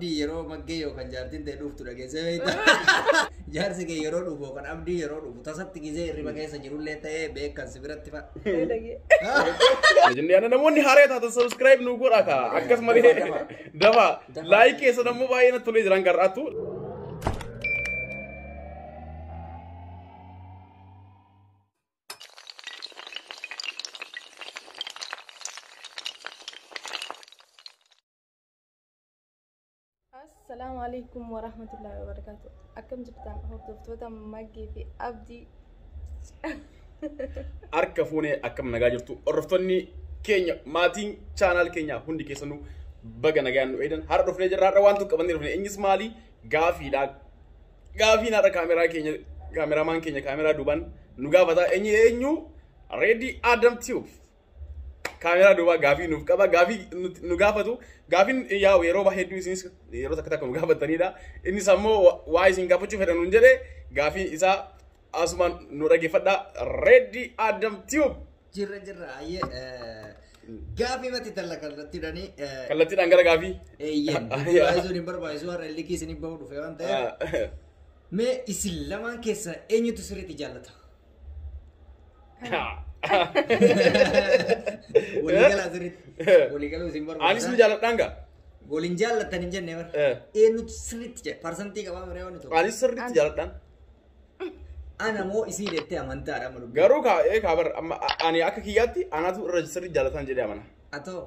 Di yeroo maggee yookaan jaartiin ta'e dhuftu dhageessee beekta. Jaarsi kee yeroo dhufu yookaan abdii yeroo dhufu tasatti gizee hirriba keessa jirullee ta'ee beekan si biratti fa'a. Jennee ana namoonni haaree taatan subscribe nu godha ka akkasumallee dafa like keessa nammoo baay'ee natti tolee jiran garraatu. Assalamu alaikum warahmatullahi wabarakatuh. Akkam jirtan hordoftoota Maggee fi Abdii. Harka fuunee akkam nagaa jirtu hordoftoonni keenya maatiin chaanaal keenya hundi keessanuu baga nagaan nu eedan har'a dhufnee jirra. Har'a waan tokko qabannee dhufne innis maali? Gaafiidha. Gaafiin har'a kaameramaan keenya kaameraa duubaan nu gaafata. Eenyu Ready Adam Tube kamera duba gaafii nuuf qaba gaafii nu gaafatu gaafiin yaa yeroo baay'ee isinis yeroo takka takka nu gaafatanidha inni sammoo waa isin gaafachuu fedhan nun jedhe gaafii isaa asumaan nu dhageeffadha. Ready Adam Tube Jirra ayyee gaafii mati talla kallattiidhaan gara gaafii barbaachisu hin barbaachisu har'a illikii isin bahu dhufe waan ta'eef mee isin lamaan keessa eenyutu sirriitti jaallata? Waliigala sirriitti waliigaluu isin barbaada. Anis ni jaalladhaan gaa. Waliin jaallatan hin jenne bara. Eenyutu sirriitti jedhe parsantii qabaa miree waan ta'u. Anis sirriitti jaalladhaan. Ana moo isii deettee amantaadha malu. Garuu kaa bar ani akka kiyyaatti anaatu irra sirriitti jaallatan jedhee amana. Atoo.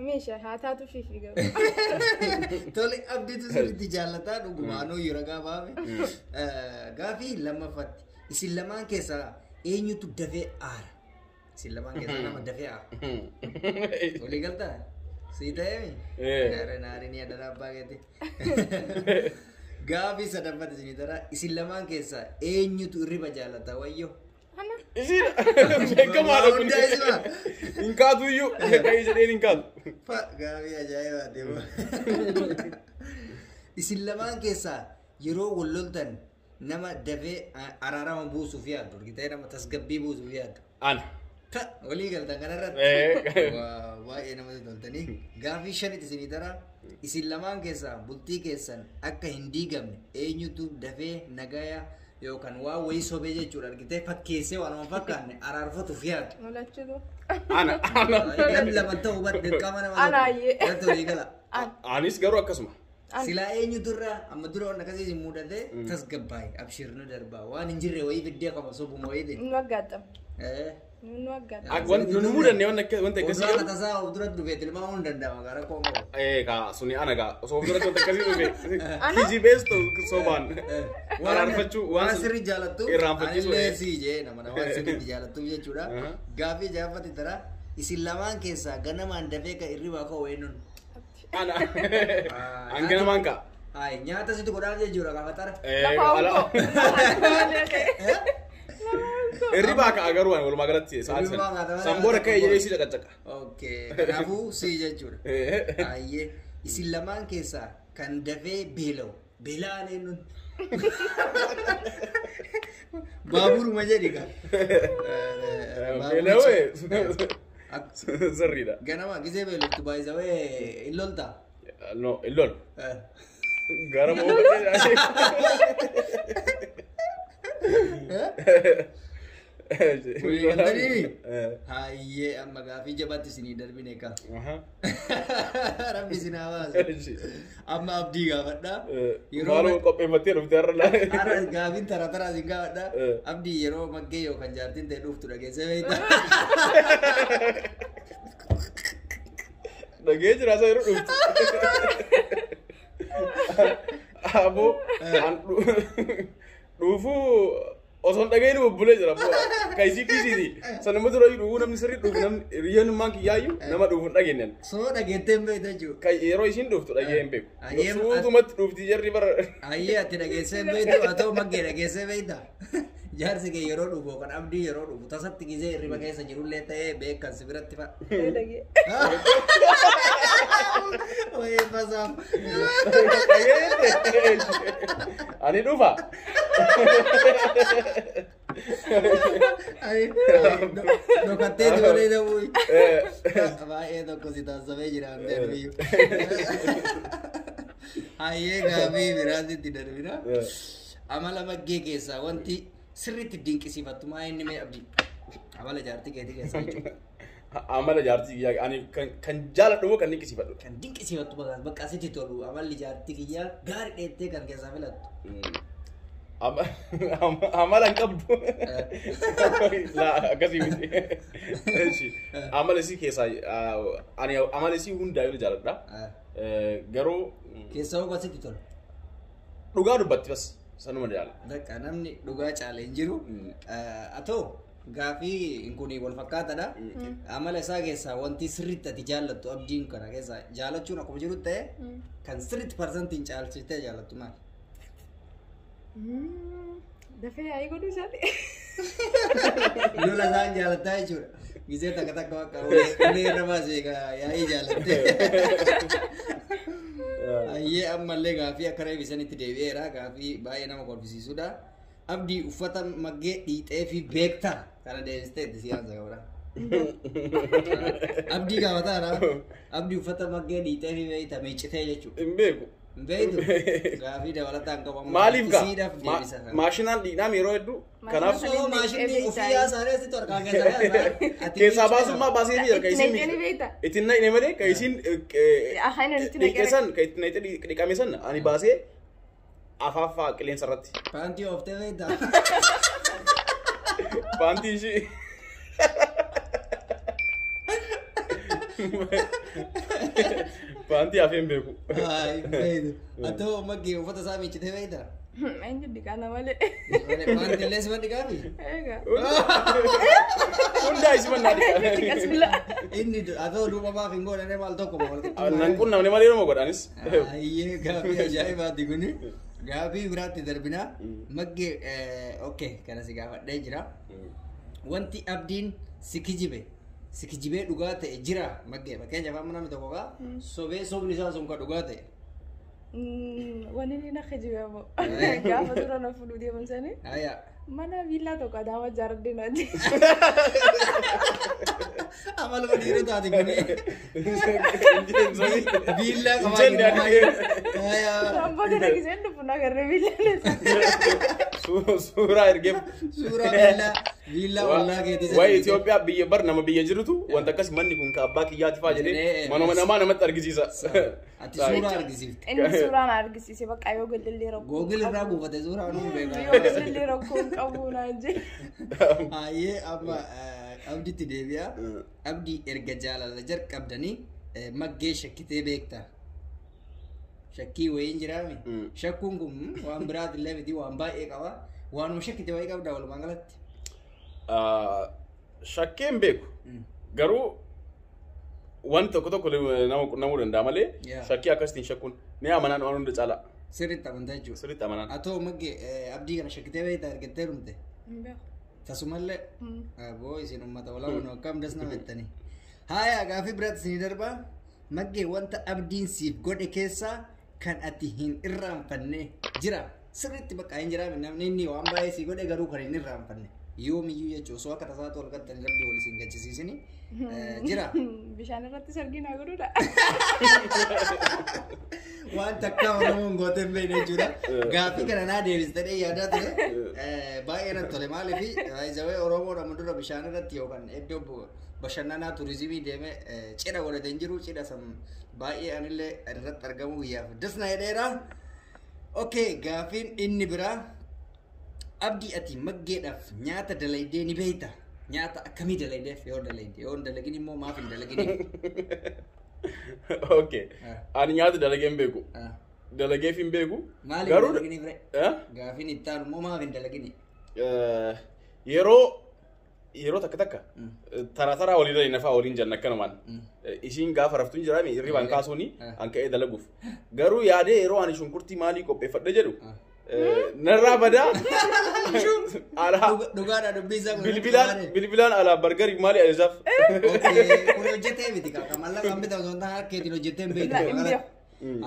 Meeshaa haa taatu fiifi garuu. Tole abdiitu sirriitti jaallataa dhugumaanuu yeroo gaafaame. Gaafii lammaffatti isin lamaan keessaa eenyutu dafee aara? Isin lamaan keessaa nama dafee aara. Walii galtaa? Sii ta'ee? Naari ni adda abbaa keetti. Gaafii sadaffatti isinii tara isin lamaan keessaa eenyutu hirriba jaallata wayyoo? Isin beekamaadha kun. Hin kaatu iyyuu ka'ii jedheen hin kaatu. Gaafii ajaa'ibaa deema. Isin lamaan keessaa yeroo wal loltan nama dafee araarama buusuuf yaaddu argitee nama tasgabbii buusuuf yaaddu. Ana. Walii galtan kanarratti baay'ee namatti toltanii gaafii shanitti isinii tara isin lamaan keessaa bultii keessan akka hin diigamne eenyutu dafee nagaya yookaan waa wayii sobee jechuudha argitee fakkeessee waan nama fakkaanne araarfatuuf yaaddu. Malachitu. Ana. Namni lama ta'uu badde qaama nama. Ana ayyee. Irratti walii gala. Anis garuu akkasuma. Sila eenyutu irraa amma dura waan akkasii isin mudate tasgabbaa'e abshirna darbaa waan hin jirre wayii fiddee qaba sobuma wayii Nu aggaatama. Nu aggaatama. Wanti nu mudanne wanta akkasii. Osoo tasaa of duratti dhufe tilmaamuun hin danda'ama gara koomoo. Kaa suni ana gaa osoo of duratti wanta akkasii dhufe kiji beestu sobaan araarfachuu waan sirri jaalattu irraanfachiisu. Anillee sii jee nama waan sirriitti jaalattuuf jechuudha. Gaafii jaaffatti tara isin lamaan keessaa ganamaan dafee kan hirribaa ka'u eenyuun? Ana. Angana manka. Hai, nyata situ godaan jechuudha gaafa tara. Hirribaa ka'a garuu ani walumaa galatti sanboora ka'ee jedhee si caqacaqa. Okay, kanaafuu si jechuudha. Ayyee, isin lamaan keessaa kan dafee beela'u. Beela'aan eenyuun? Baaburuma jedhi kan. Beela'u sirriidha. Ganama gisee beeloftu baay'isawee hin loltaa? No, hin lolu. Gara moo hayyee amma gaafii jabaatti isinii darbine ka. Rabbi isin hawaasa. Amma abdii gaafadha. Maaloo qopheeffattee dhufte har'a gaafiin tara isin gaafadha. Abdii yeroo maggee yookaan jaartiin ta'e dhuftu dhageessee beekta. Dhagee jira isa yeroo dhuftu. Aboo dhufuu osoo dhageen bubbulee jira kaisii kiisiiti sanuma dura dhufuu namni sirrii dhufu namni hiriyyoonnummaan kiyyaayyuu nama dhufu hin dhageenyan. Soo dhageettee hin beektu jechuudha. Yeroo isiin dhuftu dhagee hin beeku. Suutumatti dhufti jarri bara. Ayyee ati dhageessee hin beektu haa ta'u maggee dhageessee beekta. Jaarsi kee yeroo dhufu kan abdii yeroo dhufu tasatti gisee hirriba keessa jirullee ta'ee beekan si biratti fa'a. Wayii fasaam. Ani dhufa. Dhokatteeti malee dhabuu. Baay'ee tokko si taasifamee jira amteeruyyuu. Hayyee gaafii biraatitti darbina. Amala maggee keessaa wanti sirriitti dinqisiifattu maa inni mee abdii? Amala jaartii keetii keessaa jechuudha. Amala jaartii kiyyaa ani kan jaaladhu moo kan dinqisiifadhu? Kan dinqisiifattu bakka asitti tolu amalli jaartii kiyyaa gaarii dheettee kan keessaa filattu. Amala hin qabdu. Akkasii miti. Amala isii keessaa ani amala isii hundaa'uu jaaladha. Garuu keessaa hoo asitti tolu. Dhugaa dubbatti bas sanuma jaala. Bakka namni dhugaa caalee hin jiru. Atoo gaafii kuni wal fakkaataadha. Amala isaa keessaa wanti sirriitti ati jaallattu abdiin kana keessaa jaalachuun akkuma jiru ta'e kan sirriitti parsantiin caalchitee jaallattu maali? Dafee yaa'ii godhuu isaati. Lola isaan jaalattaa jechuudha. Gisee takka takka bakka ulee irra baasee yaa'ii jaalattee. Ayyee ammallee gaafii akka reebisanitti deebi'eera. Gaafii baay'ee nama kolfisiisudha. Abdii uffata maggee dhiixee fi beektaa kana deebistee itti siyaasa qabudha. Abdii gaafataadha. Abdii uffata maggee dhiixee fi beektaa miiccitee jechuudha. Hin beeku. Beeku gaafii dabalataan qabamu. Maaliif gaa? Maashinaan dhiidhaam yeroo hedduu. Kanaaf soo maashinni ofii yaasaree sitti harkaan keessaa keessaa baasummaa baasee biyya kan isin ittiin naqne malee kan isin dhiqeessan kan ittiin naqxe dhiqame san ani baasee afaaffaa qilleensa irratti. Paantii ooftee beektaa? Paantii ishii. Paantii hafeen beeku. Atoo maggee uffata isaa miiccitee beektaa? Eenyu dhiqana malee. Paantii illee sima dhiqaafi? Egaa. Hundaa isima naa dhiqaa. Dhiqas bila. Inni atoo duuba maaf hin godhane maal tokko maal Nan kun namni malee nama godhanis. Ayyee gaafii ajaa'ibaati kuni. Gaafii biraatti darbinaa maggee okay kana si gaafadhee jira. Wanti abdiin si kijibee dhugaa ta'e jira maggee fakkeenyaaf amma namni tokko kaa sobee sobni isaa sun ka dhugaa ta'e. Wanni inni akka jibamu gaafa dura na fuudhuu deeman sanii mana viillaa tokko adaama jaarreen hojii. Amaluma dhiirotaati kuni. Viillaa qabaa. Ramboo kana giseen dhufu na garree viillaa. Suuraa ergeef. Suuraa viillaa ollaa keetii. Wayi Itoophiyaa biyya bar nama biyya jirutu wanta akkas manni kun ka abbaa kiyyaati faa jedhee manuma namaa namatti argisiisa. Ati suuraa argisiifte. Inni suuraa na argisiise bakka yoo galillee rakkoo. Googil irraa buufate suuraa nuu beekaa. Yoo galillee rakkoo qabu naan jee. Hayyee amma abdiitti deebi'a. Abdii erga jaalala jalqabdanii maggee shakkitee beektaa. Shakkii wayiin jiraami. Shakkuun kun waan biraati illee miti waan baay'ee qaba. Waanuma shakkite wayii qabdaa walumaa galatti. Shakkeen beeku. Garuu wanti tokko nama qunnamuu danda'a malee shakkii akkasitiin shakkuun ni amanaan waan hunda caalaa. Sirriitti amantaa jechuudha. Sirriitti amanaan. Atoo maggee abdii kana shakkitee beektaa argattee dhumte. Tasumallee boo isin uummata walaabuu akkam das nama jettanii. Haaya gaafii biraatti isinii darbaa maggee wanta abdiin siif godhe keessaa kan ati hin irraanfanne jira. Sirriitti bakka hin jiraame namni inni waan baay'ee si godhe garuu kan hin irraanfanne. Yoomiyyuu jechuun osoo akka tasaatu ol galtanii rabbii wal isin gachisiisini jira. Bishaan irratti sarginaa godhuudha. Waan takka Oromoon goote hin beekne jechuudha. Gaafii kana naa deebistee yaadaa ture baay'ee natti tole maaliif zawee Oromoo nama dura bishaan irratti yookaan iddoo bashannanaa turizimii deemee cidha godhatee hin jiru cidha san baay'ee anillee irratti argamu guyyaaf dasna jedheera. Okay gaafiin inni biraa abdii ati maggeedhaaf nyaata dalaydee ni beekta. Nyaata akkamii dalaydeef yoo dalayde yoo dalagin immoo maaf hin dalagin? Okay. Ani nyaata dalagee hin beeku. Dalageef hin beeku. Maaliif hin dalagin bire? Gaafiin itti aanu immoo maaf hin dalagin? Yeroo takka taraa waliin nafaa waliin janna akkanumaan isiin gaafa raftuun jiraame hirribaan kaasuuni an ka'ee dalaguuf. Garuu yaadee yeroo ani shunkurtii maalii qopheeffadhe jedhu narraa badaa dhugaadha dubbii isaa bilbilaan alaa bargarii maali ajajaaf. Kun hojjetee miti qaama mallaqa hambita osoo hin taane harkeetiin hojjetee hin beekne.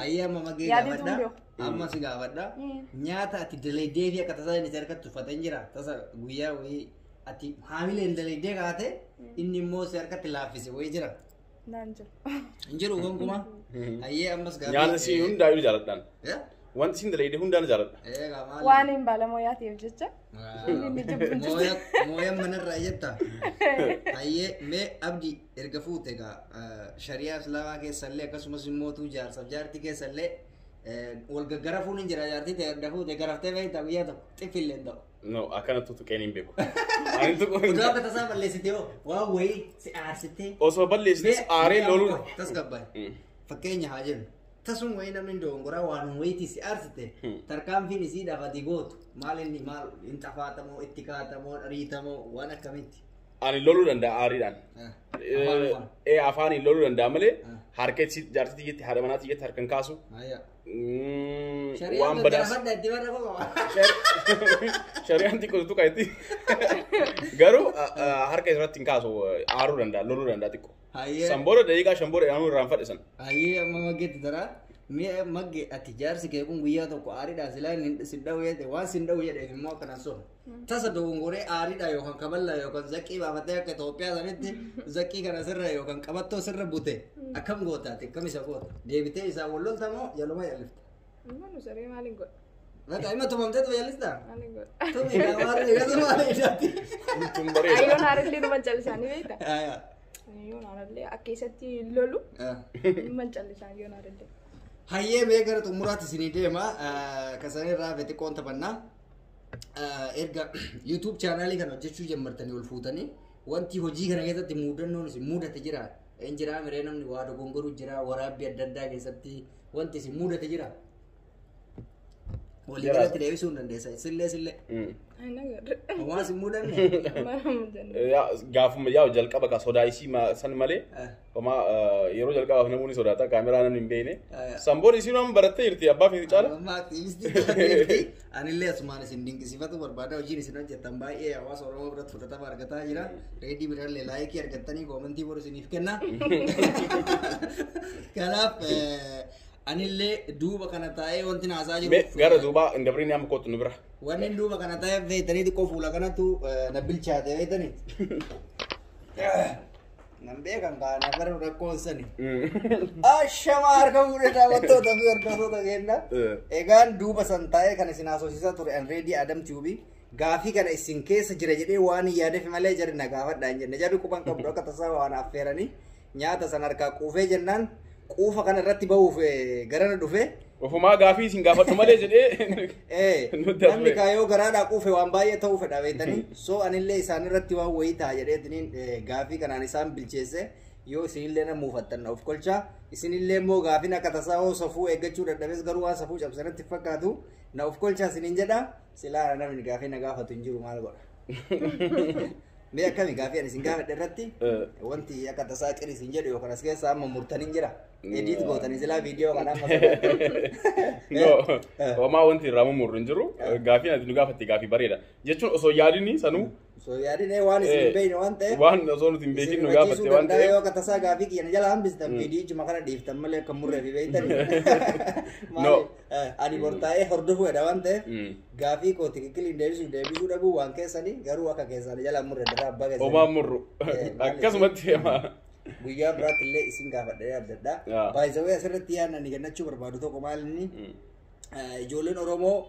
Ayyee amma maggee gaafadha. amma si gaafadha nyaata ati dalaydee fi akka tasaa inni harkatti uffatee jira tasa guyyaa wayii ati haamileen dalaydee kaate inni immoo si harkatti laaffise wayii jira. Naan jiru. Hin jiru gonkumaa. Hayyee ammas gaafii. Nyaata si hundaayyuu jaaladhaan. Wanti sin dalaydee hundaan jaaladha. Waan hin baalamoyaatiif jecha. Mooyaan manarraa jetta. Hayyee mee abdi erga fuute egaa shariyaa islaamaa keessallee akkasumas immoo jaarsaaf jaartii keessallee wal gaggarafuun hin jira jaartii ta'e erga fuute garaftee beektaa guyyaa tokko xiffillee hin ta'u. No, akkanatti tuqeen hin beeku. Udaa akka tasaa balleessitee waan wayii si aarsitee. Osoo balleessites aaree loluu. Tasgabbaa'e. Fakkeenya haa jennu. Tasum wayii namni doongoraa waan wayiitii si aarsite tarkaanfiin isii dhaafati gootu maal inni maal hin xafaatamoo itti kaatamoo ariitamoo waan akkamitti. Ani loluu danda'a aariidhaan. Afaaniin loluu danda'a malee harkeetti jaartii jetti haadha manaatti jetti harkan kaasu. Waan badaas. Shari'aan xiqqoo tuqa itti. Garuu harka irratti hin kaasu aaruu danda'a loluu danda'a xiqqoo. Samboora daqiiqaa shamboora yaanuu irraan fadhisan. Hayyee amma maggeetti taraa mi'a magge ati jaarsi kee kun guyyaa tokko aariidhaa silaa sin dha'u jedhe waan sin dha'u jedheef immoo akkanan sun. Tasa dogongoree aariidhaa yookaan kaballaa yookaan zaqqii baafatee akka Itoophiyaa sanitti zaqqii kana sirra yookaan qabattoo sirra bute akkam gootaati akkam isa goota deebitee isaa wallolta moo jaluma yaalifta. Manu saree maaliin godha? Maka ima tumamteetu yaalista? Maaliin godha? Tumi gaamaarri gatu maali isaati? Ayyoon haarillee nu mancallisaanii beekta? Ayyoon haarillee akkeessatti lolu mancallisaan ayyoon haarillee. Hayyee mee gara xumuraatti isinii deema kasanirraa feti qoon taphannaa erga YouTube chaanaalii kana hojjechuu jalqabdanii ol fuutanii wanti hojii kana keessatti muudannoon isin mudate jira hin jira miree namni waa dogongoruu jira waraabbii adda addaa keessatti wanti isin mudate jira walii galatti deebisuu hin dandeessa sillee Hamaa si mudanne. Gaafuma yaa jalqaba ka sodaa isii san malee homaa yeroo jalqabaaf namoonni sodaata kaameraa namni hin beekne. Samboon isiin waan barattee jirti abbaa fi caala. Amma aktiivistii anillee asumaan isin dinqisiifatu barbaada hojiin isin hojjettan baay'ee hawaasa Oromoo biratti fudhatama argataa jira. Reedii birallee laayikii argattanii koomentii boru isiniif kenna. Kanaaf anillee duuba kana taa'ee wanti naasaa jiru. Gara duuba hin dabrin amma kootu nu bira. Wanni duuba kana taa'ee feetanii xiqqoo fuula kanatu na bilchaate feetanii. Nan beekan kaana bara rakkoon sani. Ashama harka fuudhee daawwattoota fi hordoftoota keenya. Egaan duuba san taa'ee kan isin haasofsiisaa ture Reedii Adam Tuubii. Gaafii kana isin keessa jira jedhee waan yaadeef malee jarri na gaafadhaa hin jenne. Jarri quban qabdu akka tasaa waan affeeranii nyaata san harkaa quufee jennaan. Quufa kana irratti bahuuf garana dhufe. Ofumaa gaafii isin gaafadhu malee jedhee. Namni kaayoo garaadhaa quufe waan baay'ee ta'uu fedha beektanii. So anillee isaan irratti waan wayii ta'a jedheetiniin gaafii kanaan isaan bilcheesse yoo isinillee na muufattan of kolchaa. Isinillee immoo gaafiin akka tasaa hoo safuu eeggachuu dadhabes garuu waan safuu cabsanatti fakkaatu na of kolchaa isiniin jedha. Silaa namni gaafii na gaafatu hin jiru maal godha. Mee akkami gaafii ani isin gaafadhe irratti wanti akka tasaa qirii isin jedhu yookaan as keessa amma murtanii jira. Edit gootanii silaa viidiyoo kana amma no homaa wanti irraa murru hin jiru gaafii ati nu gaafatte gaafii bareeda jechuun osoo yaadini sanuu osoo yaadine waan isin beekne waan ta'eef waan osoo nuti hin beekin nu gaafatte waan ta'eef yoo akka tasaa gaafii kiyyan jala hambistan viidiyoo kana dhiiftan malee akka murree fi beektan no ani bortaa'ee hordofuu dha waan ta'eef gaafii kooti kikkiliin deebisuu dhabuu waan keessanii garuu akka keessanii jala murree dara abbaa keessanii homaa murru akkasumatti guyyaa biraatti illee isin gaafadhee adda addaa. Baay'isawee asirratti yaadna ni kennachuu barbaadu tokko maal inni ijoolleen Oromoo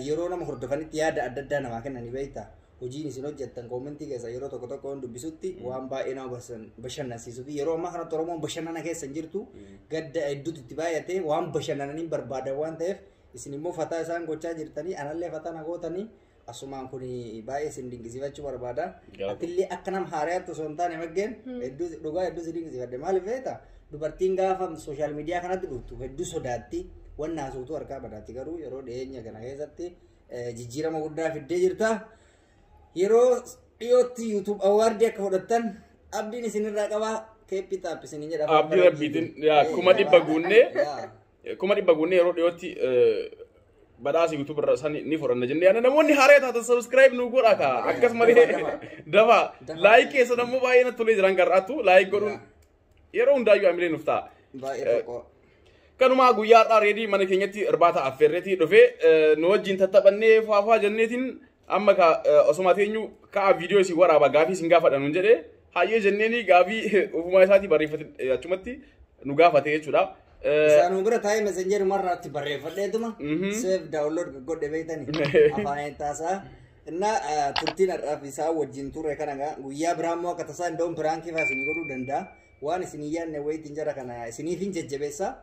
yeroo nama hordofanitti yaada adda addaa namaa kennanii beektaa. Hojiin isin hojjettan koomentii keessa yeroo tokko tokko dubbisutti waan baay'ee nama bashannansiisuu fi yeroo ammaa kanatti Oromoon bashannana keessa hin jirtu gadda hedduutu itti baay'atee waan bashannananii barbaadan waan ta'eef isin immoo fataa isaan gochaa jirtanii anallee fataa na gootanii asumaan kun baay'ee isin dinqisiifachuu barbaada. Atillee akka nama haaraatti osoo hin taane maggeen hedduu dhugaa hedduu si dinqisiifadhe maaliif beektaa dubartiin gaafa sooshaal miidiyaa kanatti dhuftu hedduu sodaatti waan haasoftu harkaa badaatti garuu yeroo dhiyeenya kana keessatti jijjiirama guddaa fiddee jirta. Yeroo dhiyootti YouTube awwaardii akka fudhattan abdiin isinirraa qabaa keeppi taappi isin jedha. Abdii rabbiitiin kuma dhibba guunnee yeroo dhiyootti badhaasa YouTube irra san ni fudhanna jennee yaadna namoonni haaree taatan subscribe nu godha ka akkasumallee daba like keessa nammoo baay'ee natti tolee jiran garraatu like godhuun yeroo hundaayyuu amilee nuuf ta'a. kanuma guyyaadhaa reedii mana keenyatti irbaata affeerreetii dhufee nu wajjin tattaphannee faafaa jenneetiin amma osuma teenyu ka'a viidiyoo isin waraaba gaafii isin gaafadha nuun jedhee hayyee jenneeni gaafii ofuma isaatii barreeffate achumatti nu gaafate jechuudha. Isaan bira taa'ee messenjeri marraatti barreeffadheetuma save download godhe beektanii afaan taasaa. Inna turtiin har'aaf isaa wajjin turre kana guyyaa biraammoo akka tasaa indoon biraankii fa'aa isin godhuu danda'a. Waan isin yaadne wayitiin jara kana isiniif hin jajjabeessa.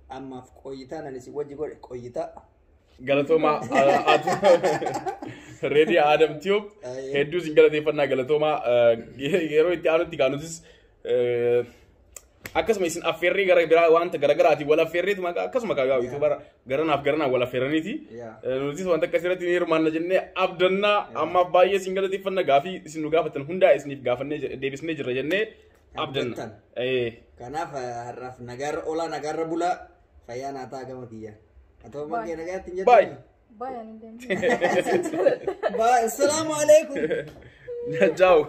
Ammaaf qoyitaa nan isin wajji godhe qoyitaa. Galatooma reedii Adam Tube hedduu isin galateeffannaa galatooma yeroo itti aanutti kaanutis akkasuma isin affeerrii gara biraa wanta garagaraati wal affeerriitu akkasuma kagaa yuutuubara garanaa wal affeeraniiti nutis wanta akkasirratti ni hirmaanna jennee abdannaa ammaaf baay'ee isin galateeffanna gaafii isin nu gaafatan hundaa isiniif gaafannee deebisnee jirra jennee abdanna. Kanaaf har'aaf nagaarra olaa nagaarra bulaa fayyaa naa ta'a gama kiyya. Atoo maggee nagaatti hin jettu. Bye. Bye. Assalamu alaikum. Ciao.